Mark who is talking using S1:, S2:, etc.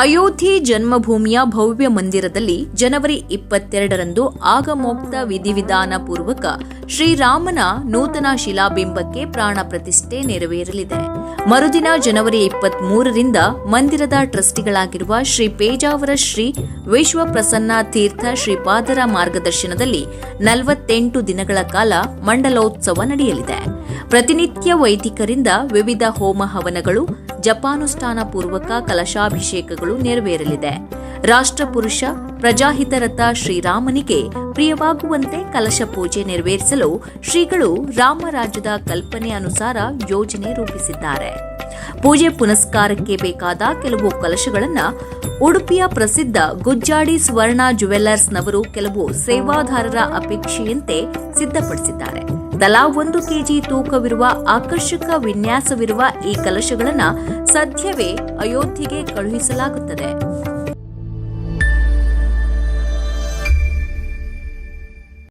S1: ಅಯೋಧ್ಯೆ ಜನ್ಮಭೂಮಿಯ ಭವ್ಯ ಮಂದಿರದಲ್ಲಿ ಜನವರಿ 22ರಂದು ಆಗಮೋಕ್ತ ವಿಧಿವಿಧಾನ ಪೂರ್ವಕ ಶ್ರೀರಾಮನ ನೂತನ ಶಿಲಾಬಿಂಬಕ್ಕೆ ಪ್ರಾಣ ಪ್ರತಿಷ್ಠೆ ನೆರವೇರಲಿದೆ. ಮರುದಿನ ಜನವರಿ 23ರಿಂದ ಮಂದಿರದ ಟ್ರಸ್ಟಿಗಳಾಗಿರುವ ಶ್ರೀ ಪೇಜಾವರ ಶ್ರೀ ವಿಶ್ವಪ್ರಸನ್ನ ತೀರ್ಥ ಶ್ರೀಪಾದರ ಮಾರ್ಗದರ್ಶನದಲ್ಲಿ 48 ದಿನಗಳ ಕಾಲ ಮಂಡಲೋತ್ಸವ ನಡೆಯಲಿದೆ. ಪ್ರತಿನಿತ್ಯ ವೈದಿಕರಿಂದ ವಿವಿಧ ಹೋಮ ಹವನಗಳು, ಜಪಾನುಷ್ಠಾನ ಪೂರ್ವಕ ಕಲಶಾಭಿಷೇಕಗಳು ನೆರವೇರಲಿದೆ. ರಾಷ್ಟ್ರಪುರುಷ ಪ್ರಜಾಹಿತರತ ಶ್ರೀರಾಮನಿಗೆ ಪ್ರಿಯವಾಗುವಂತೆ ಕಲಶ ಪೂಜೆ ನೆರವೇರಿಸಲು ಶ್ರೀಗಳು ರಾಮರಾಜ್ಯದ ಕಲ್ಪನೆ ಅನುಸಾರ ಯೋಜನೆ ರೂಪಿಸಿದ್ದಾರೆ. ಪೂಜೆ ಪುನಸ್ಕಾರಕ್ಕೆ ಬೇಕಾದ ಕೆಲವು ಕಲಶಗಳನ್ನು ಉಡುಪಿಯ ಪ್ರಸಿದ್ಧ ಗುಜ್ಜಾಡಿ ಸುವರ್ಣ ಜುವೆಲ್ಲರ್ಸ್ನವರು ಕೆಲವು ಸೇವಾದಾರರ ಅಪೇಕ್ಷೆಯಂತೆ ಸಿದ್ಧಪಡಿಸಿದ್ದಾರೆ. ತಲಾ 1 ಕೆಜಿ ತೂಕವಿರುವ ಆಕರ್ಷಕ ವಿನ್ಯಾಸವಿರುವ ಈ ಕಲಶಗಳನ್ನು ಸದ್ಯವೇ ಅಯೋಧ್ಯೆಗೆ ಕಳುಹಿಸಲಾಗುತ್ತದೆ.